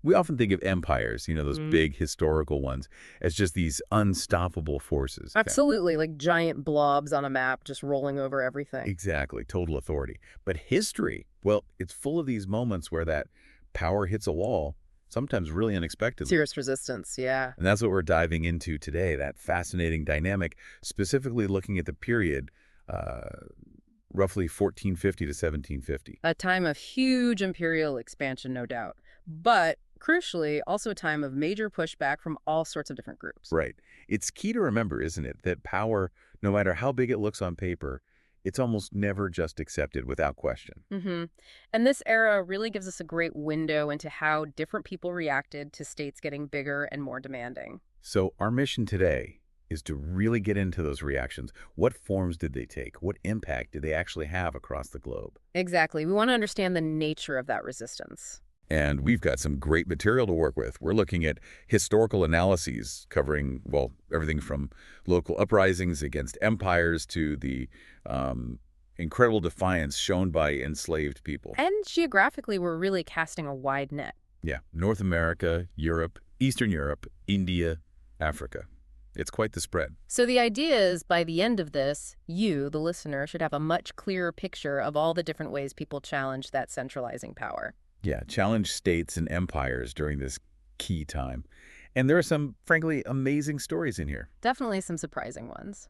We often think of empires, those big historical ones, as just these unstoppable forces. Absolutely, like giant blobs on a map just rolling over everything. Exactly, total authority. But history, well, it's full of these moments where that power hits a wall, sometimes really unexpectedly. Serious resistance, yeah. And that's what we're diving into today, that fascinating dynamic, specifically looking at the period uh, roughly 1450 to 1750. A time of huge imperial expansion, no doubt. But, crucially, also a time of major pushback from all sorts of different groups. Right. It's key to remember, isn't it, that power, no matter how big it looks on paper, it's almost never just accepted without question. hmm And this era really gives us a great window into how different people reacted to states getting bigger and more demanding. So our mission today is to really get into those reactions. What forms did they take? What impact did they actually have across the globe? Exactly. We want to understand the nature of that resistance. And we've got some great material to work with. We're looking at historical analyses covering, well, everything from local uprisings against empires to the incredible defiance shown by enslaved people. And geographically, we're really casting a wide net. Yeah, North America, Europe, Eastern Europe, India, Africa. It's quite the spread. So the idea is, by the end of this, you, the listener, should have a much clearer picture of all the different ways people challenge that centralizing power. Yeah, challenge states and empires during this key time. And there are some, frankly, amazing stories in here. Definitely some surprising ones.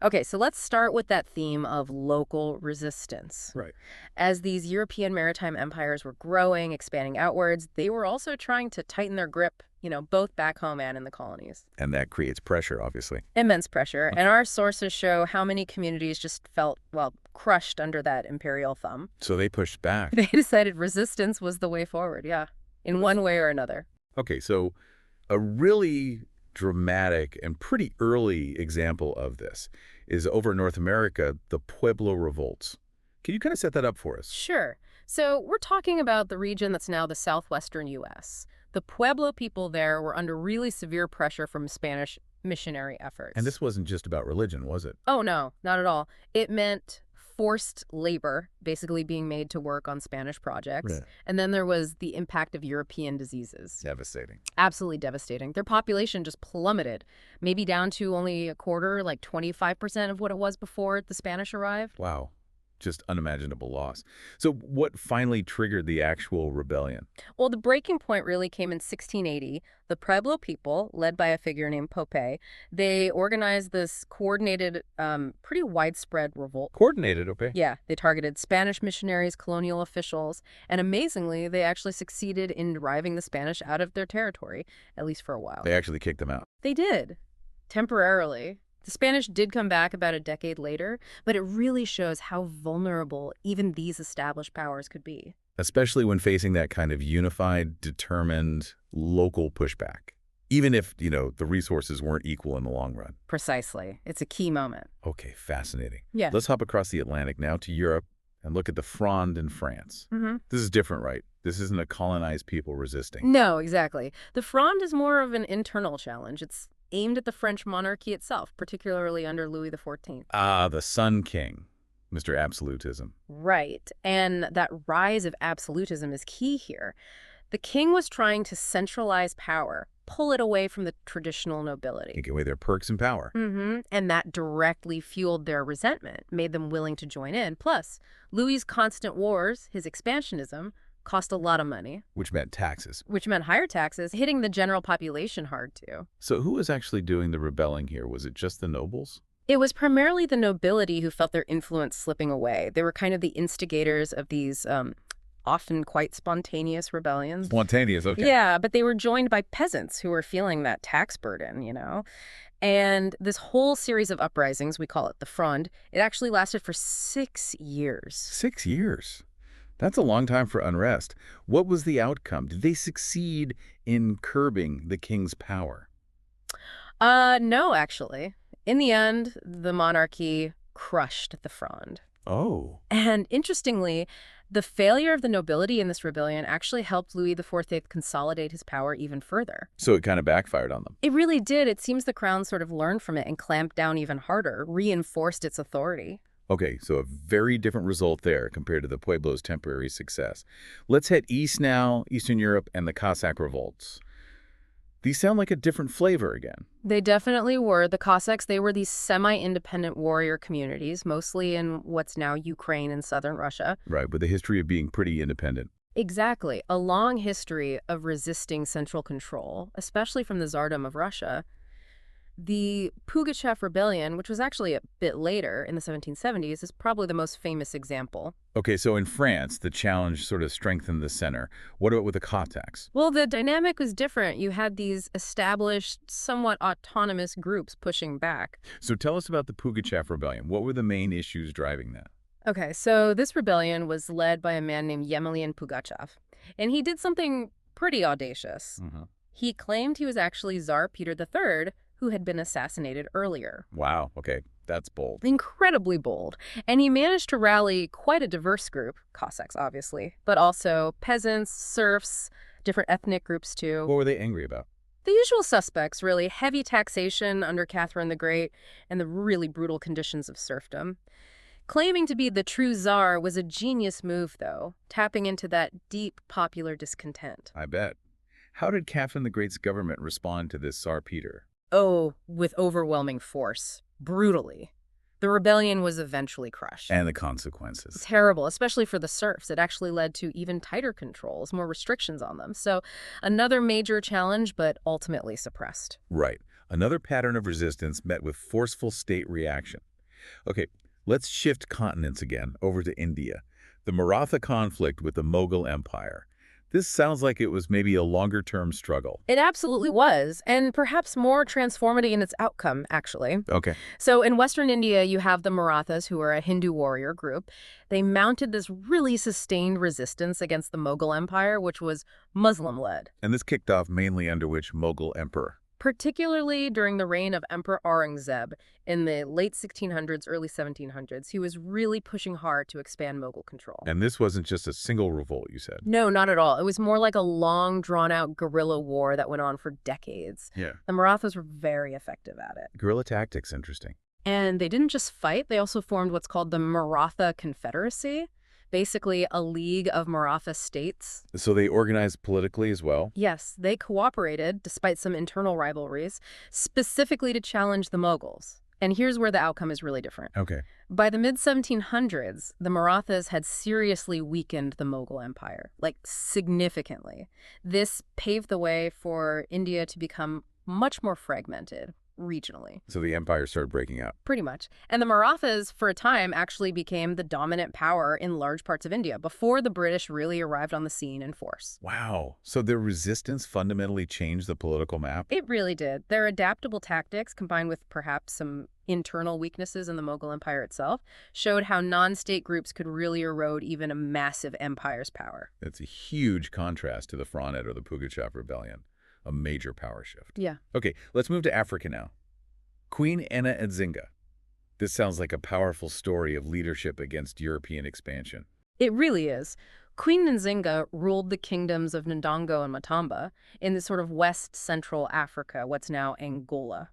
Okay, so let's start with that theme of local resistance. Right. As these European maritime empires were growing, expanding outwards, they were also trying to tighten their grip, both back home and in the colonies. And that creates pressure, obviously. Immense pressure, and our sources show how many communities just felt, well, crushed under that imperial thumb. So they pushed back. They decided resistance was the way forward, yeah, in one way or another. Okay, so a really dramatic and pretty early example of this is over in North America, the Pueblo revolts. Can you kind of set that up for us? Sure. So we're talking about the region that's now the southwestern U.S. The Pueblo people there were under really severe pressure from Spanish missionary efforts. And this wasn't just about religion, was it? Oh, no, not at all. It meant forced labor, basically being made to work on Spanish projects. Right. And then there was the impact of European diseases. Devastating. Absolutely devastating. Their population just plummeted, maybe down to only a quarter, like 25% of what it was before the Spanish arrived. Wow. Just unimaginable loss. So what finally triggered the actual rebellion? Well, the breaking point really came in 1680. The Pueblo people, led by a figure named Pope, they organized this coordinated, pretty widespread revolt. Coordinated, okay. Yeah, they targeted Spanish missionaries, colonial officials, and amazingly, they actually succeeded in driving the Spanish out of their territory, at least for a while. They actually kicked them out. They did, temporarily. The Spanish did come back about a decade later, but it really shows how vulnerable even these established powers could be. Especially when facing that kind of unified, determined, local pushback. Even if, the resources weren't equal in the long run. Precisely. It's a key moment. Okay, fascinating. Yeah. Let's hop across the Atlantic now to Europe and look at the Fronde in France. Mm-hmm. This is different, right? This isn't a colonized people resisting. No, exactly. The Fronde is more of an internal challenge. It's aimed at the French monarchy itself, particularly under Louis XIV. Ah, the Sun King, Mr. Absolutism. Right. And that rise of absolutism is key here. The king was trying to centralize power, pull it away from the traditional nobility. Take away their perks and power. And that directly fueled their resentment, made them willing to join in. Plus, Louis's constant wars, his expansionism, cost a lot of money. Which meant taxes. Which meant higher taxes, hitting the general population hard, too. So who was actually doing the rebelling here? Was it just the nobles? It was primarily the nobility who felt their influence slipping away. They were kind of the instigators of these often quite spontaneous rebellions. Spontaneous, okay. Yeah, but they were joined by peasants who were feeling that tax burden, And this whole series of uprisings, we call it the Fronde, it actually lasted for 6 years. 6 years? That's a long time for unrest. What was the outcome? Did they succeed in curbing the king's power? No, actually. In the end, the monarchy crushed the Fronde. Oh. And interestingly, the failure of the nobility in this rebellion actually helped Louis XIV consolidate his power even further. So it kind of backfired on them. It really did. It seems the crown sort of learned from it and clamped down even harder, reinforced its authority. Okay, so a very different result there compared to the Pueblo's temporary success. Let's head east now, Eastern Europe and the Cossack revolts. These sound like a different flavor again. They definitely were. The Cossacks, they were these semi-independent warrior communities, mostly in what's now Ukraine and southern Russia. Right, with a history of being pretty independent. Exactly. A long history of resisting central control, especially from the Tsardom of Russia. The Pugachev Rebellion, which was actually a bit later in the 1770s, is probably the most famous example. Okay, so in France, the challenge sort of strengthened the center. What about with the Cossacks? Well, the dynamic was different. You had these established, somewhat autonomous groups pushing back. So tell us about the Pugachev Rebellion. What were the main issues driving that? Okay, so this rebellion was led by a man named Yemelyan Pugachev, and he did something pretty audacious. He claimed he was actually Tsar Peter III, who had been assassinated earlier. Wow, okay, that's bold. Incredibly bold. And he managed to rally quite a diverse group, Cossacks obviously, but also peasants, serfs, different ethnic groups too. What were they angry about? The usual suspects, really. Heavy taxation under Catherine the Great and the really brutal conditions of serfdom. Claiming to be the true Tsar was a genius move, though, tapping into that deep popular discontent. I bet. How did Catherine the Great's government respond to this Tsar Peter? Oh, with overwhelming force. Brutally. The rebellion was eventually crushed. And the consequences. Terrible, especially for the serfs. It actually led to even tighter controls, more restrictions on them. So another major challenge, but ultimately suppressed. Right. Another pattern of resistance met with forceful state reaction. Okay, let's shift continents again, over to India. The Maratha conflict with the Mughal Empire. This sounds like it was maybe a longer-term struggle. It absolutely was, and perhaps more transformative in its outcome, actually. Okay. So in Western India, you have the Marathas, who are a Hindu warrior group. They mounted this really sustained resistance against the Mughal Empire, which was Muslim-led. And this kicked off mainly under which Mughal emperor? Particularly during the reign of Emperor Aurangzeb in the late 1600s, early 1700s. He was really pushing hard to expand Mughal control. And this wasn't just a single revolt, you said? No, not at all. It was more like a long, drawn-out guerrilla war that went on for decades. Yeah. The Marathas were very effective at it. Guerrilla tactics, interesting. And they didn't just fight, they also formed what's called the Maratha Confederacy, basically a league of Maratha states. So they organized politically as well? Yes, they cooperated, despite some internal rivalries, specifically to challenge the Mughals. And here's where the outcome is really different. Okay. By the mid-1700s, the Marathas had seriously weakened the Mughal Empire, like significantly. This paved the way for India to become much more fragmented regionally. So the empire started breaking up. Pretty much. And the Marathas, for a time, actually became the dominant power in large parts of India before the British really arrived on the scene in force. Wow. So their resistance fundamentally changed the political map? It really did. Their adaptable tactics, combined with perhaps some internal weaknesses in the Mughal Empire itself, showed how non-state groups could really erode even a massive empire's power. It's a huge contrast to the Fronted or the Pugachev Rebellion. A major power shift. Yeah. Okay, let's move to Africa now. Queen Enna Nzinga. This sounds like a powerful story of leadership against European expansion. It really is. Queen Nzinga ruled the kingdoms of Ndongo and Matamba in the sort of west-central Africa, what's now Angola.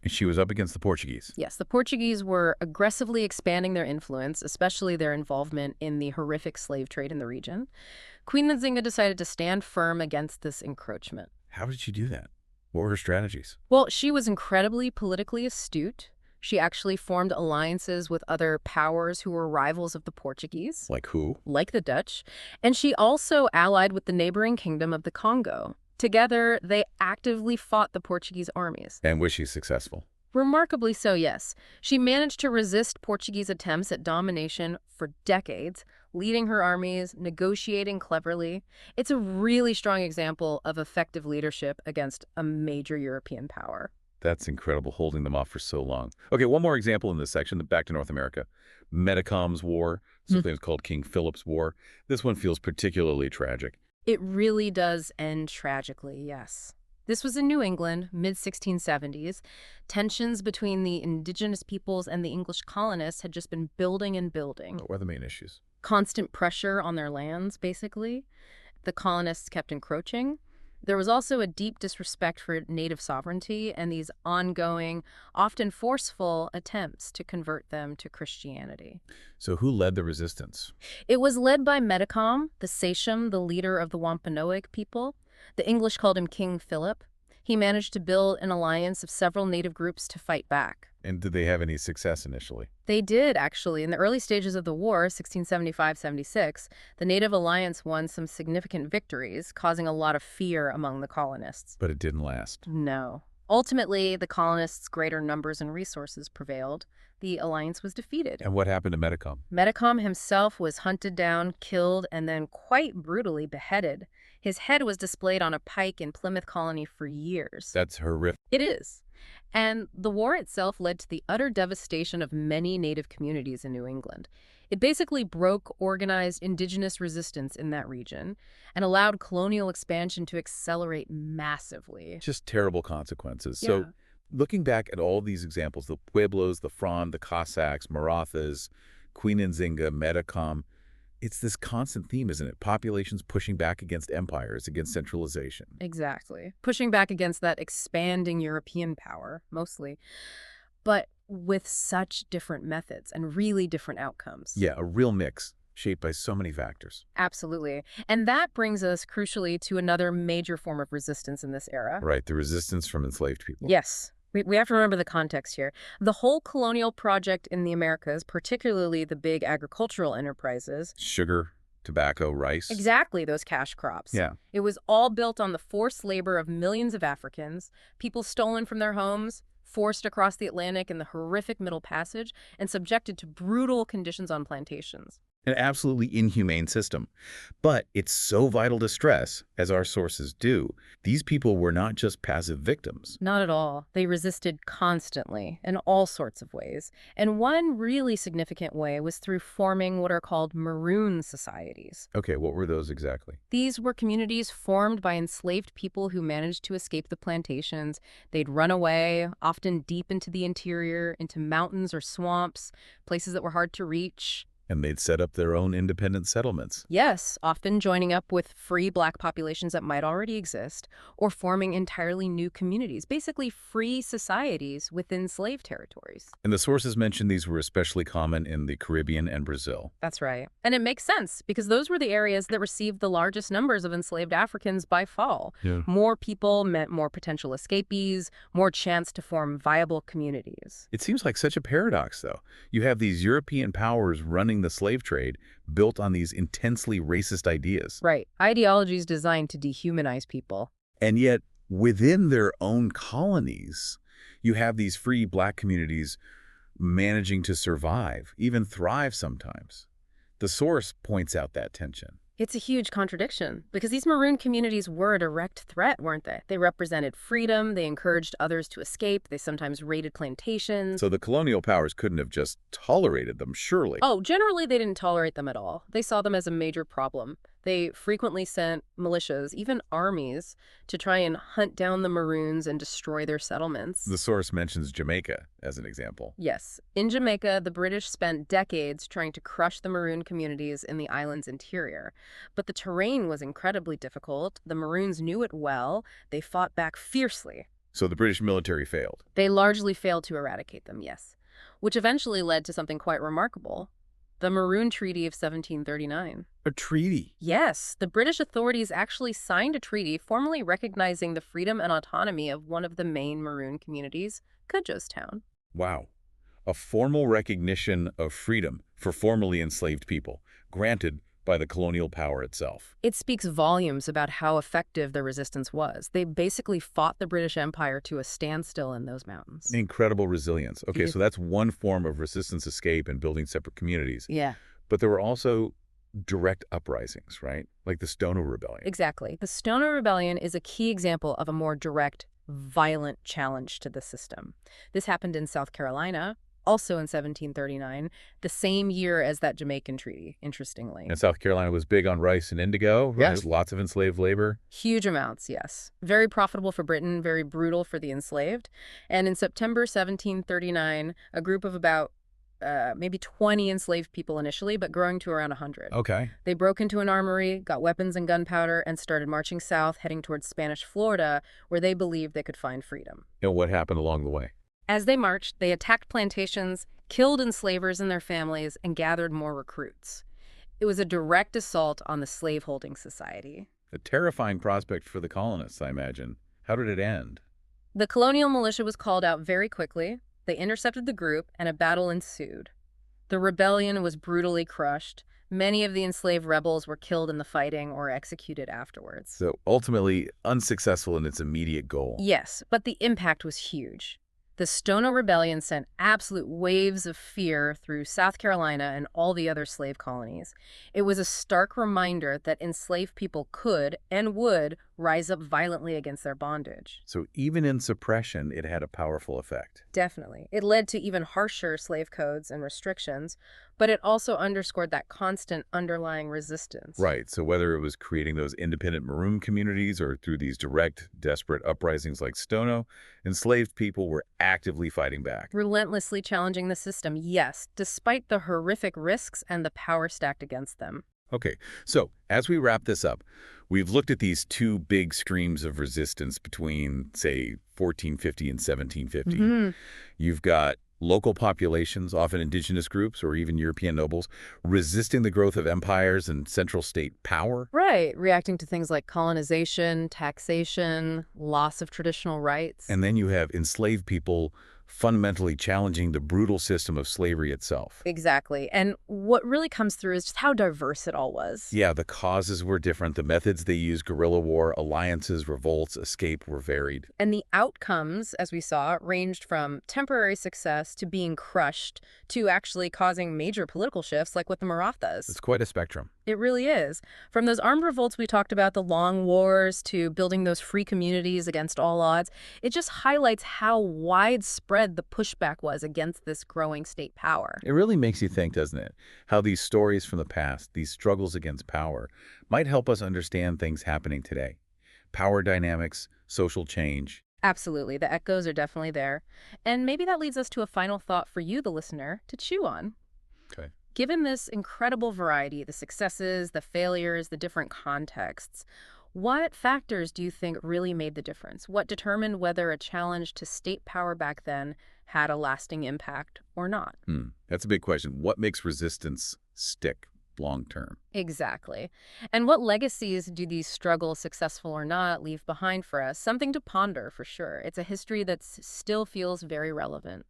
And she was up against the Portuguese. Yes, the Portuguese were aggressively expanding their influence, especially their involvement in the horrific slave trade in the region. Queen Nzinga decided to stand firm against this encroachment. How did she do that? What were her strategies? Well, she was incredibly politically astute. She actually formed alliances with other powers who were rivals of the Portuguese, Like who? like the Dutch, and she also allied with the neighboring kingdom of the Congo. Together, they actively fought the Portuguese armies. And was she successful? Remarkably so, yes. She managed to resist Portuguese attempts at domination for decades, leading her armies, negotiating cleverly. It's a really strong example of effective leadership against a major European power. That's incredible, holding them off for so long. Okay, one more example in this section, back to North America. Metacom's War, sometimes called King Philip's War. This one feels particularly tragic. It really does end tragically, yes. This was in New England, mid-1670s. Tensions between the indigenous peoples and the English colonists had just been building and building. What were the main issues? Constant pressure on their lands, basically. The colonists kept encroaching. There was also a deep disrespect for native sovereignty and these ongoing, often forceful attempts to convert them to Christianity. So who led the resistance? It was led by Metacom, the sachem, the leader of the Wampanoag people. The English called him King Philip. He managed to build an alliance of several native groups to fight back. And did they have any success initially? They did, actually. In the early stages of the war, 1675-76, the Native Alliance won some significant victories, causing a lot of fear among the colonists. But it didn't last. No. Ultimately, the colonists' greater numbers and resources prevailed. The alliance was defeated. And what happened to Metacom? Metacom himself was hunted down, killed, and then quite brutally beheaded. His head was displayed on a pike in Plymouth Colony for years. That's horrific. It is. And the war itself led to the utter devastation of many native communities in New England. It basically broke organized indigenous resistance in that region and allowed colonial expansion to accelerate massively. Just terrible consequences. Yeah. So looking back at all these examples, the Pueblos, the Fronde, the Cossacks, Marathas, Queen Nzinga, Metacom, it's this constant theme, isn't it? Populations pushing back against empires, against centralization. Exactly. Pushing back against that expanding European power, mostly. But with such different methods and really different outcomes. Yeah, a real mix, shaped by so many factors. Absolutely. And that brings us, crucially, to another major form of resistance in this era. Right, the resistance from enslaved people. Yes. We have to remember the context here. The whole colonial project in the Americas, particularly the big agricultural enterprises. Sugar, tobacco, rice. Exactly, those cash crops. Yeah. It was all built on the forced labor of millions of Africans, people stolen from their homes, forced across the Atlantic in the horrific Middle Passage, and subjected to brutal conditions on plantations. An absolutely inhumane system. But it's so vital to stress, as our sources do, these people were not just passive victims. Not at all. They resisted constantly in all sorts of ways. And one really significant way was through forming what are called maroon societies. Okay, what were those exactly? These were communities formed by enslaved people who managed to escape the plantations. They'd run away, often deep into the interior, into mountains or swamps, places that were hard to reach. And they'd set up their own independent settlements. Yes, often joining up with free Black populations that might already exist, or forming entirely new communities, basically free societies within slave territories. And the sources mentioned these were especially common in the Caribbean and Brazil. That's right. And it makes sense, because those were the areas that received the largest numbers of enslaved Africans by fall. Yeah. More people meant more potential escapees, more chance to form viable communities. It seems like such a paradox, though. You have these European powers running the slave trade built on these intensely racist ideas. Right. Ideologies designed to dehumanize people. And yet, within their own colonies, you have these free Black communities managing to survive, even thrive sometimes. The source points out that tension. It's a huge contradiction, because these maroon communities were a direct threat, weren't they? They represented freedom, they encouraged others to escape, they sometimes raided plantations. So the colonial powers couldn't have just tolerated them, surely. Oh, generally they didn't tolerate them at all. They saw them as a major problem. They frequently sent militias, even armies, to try and hunt down the Maroons and destroy their settlements. The source mentions Jamaica as an example. Yes. In Jamaica, the British spent decades trying to crush the Maroon communities in the island's interior. But the terrain was incredibly difficult. The Maroons knew it well. They fought back fiercely. So the British military failed. They largely failed to eradicate them, yes. Which eventually led to something quite remarkable. The Maroon Treaty of 1739. A treaty? Yes, the British authorities actually signed a treaty formally recognizing the freedom and autonomy of one of the main Maroon communities, Cudjostown. Wow. A formal recognition of freedom for formerly enslaved people, granted by the colonial power itself. It speaks volumes about how effective the resistance was. They basically fought the British Empire to a standstill in those mountains. Incredible resilience. Okay, Yeah. so that's one form of resistance escape and building separate communities. Yeah, But there were also direct uprisings, right? Like the Stono Rebellion. exactly. The Stono Rebellion is a key example of a more direct, violent challenge to the system. This happened in South Carolina, also in 1739, the same year as that Jamaican treaty, interestingly. And South Carolina was big on rice and indigo, right? Yes. Lots of enslaved labor. Huge amounts, yes. Very profitable for Britain, very brutal for the enslaved. And in September 1739, a group of about maybe 20 enslaved people initially, but growing to around 100. Okay. They broke into an armory, got weapons and gunpowder, and started marching south, heading towards Spanish Florida, where they believed they could find freedom. And what happened along the way? As they marched, they attacked plantations, killed enslavers and their families, and gathered more recruits. It was a direct assault on the slaveholding society. A terrifying prospect for the colonists, I imagine. How did it end? The colonial militia was called out very quickly. They intercepted the group, and a battle ensued. The rebellion was brutally crushed. Many of the enslaved rebels were killed in the fighting or executed afterwards. So ultimately unsuccessful in its immediate goal. Yes, but the impact was huge. The Stono Rebellion sent absolute waves of fear through South Carolina and all the other slave colonies. It was a stark reminder that enslaved people could and would rise up violently against their bondage. So even in suppression, it had a powerful effect. Definitely. It led to even harsher slave codes and restrictions, but it also underscored that constant underlying resistance. Right. So whether it was creating those independent maroon communities or through these direct, desperate uprisings like Stono, enslaved people were actively fighting back. Relentlessly challenging the system, yes, despite the horrific risks and the power stacked against them. Okay, so as we wrap this up, we've looked at these two big streams of resistance between, say, 1450 and 1750. You've got local populations, often indigenous groups or even European nobles, resisting the growth of empires and central state power. Right, reacting to things like colonization, taxation, loss of traditional rights. And then you have enslaved people fundamentally challenging the brutal system of slavery itself. Exactly. And what really comes through is just how diverse it all was. Yeah, the causes were different. The methods they used, guerrilla war, alliances, revolts, escape, were varied. And the outcomes, as we saw, ranged from temporary success to being crushed to actually causing major political shifts like with the Marathas. It's quite a spectrum. It really is. From those armed revolts we talked about, the long wars, to building those free communities against all odds, it just highlights how widespread the pushback was against this growing state power. It really makes you think, doesn't it? How these stories from the past, these struggles against power, might help us understand things happening today. Power dynamics, social change. Absolutely. The echoes are definitely there. And maybe that leads us to a final thought for you, the listener, to chew on. Okay. Given this incredible variety, the successes, the failures, the different contexts, what factors do you think really made the difference? What determined whether a challenge to state power back then had a lasting impact or not? That's a big question. What makes resistance stick long term? Exactly. And what legacies do these struggles, successful or not, leave behind for us? Something to ponder for sure. It's a history that still feels very relevant.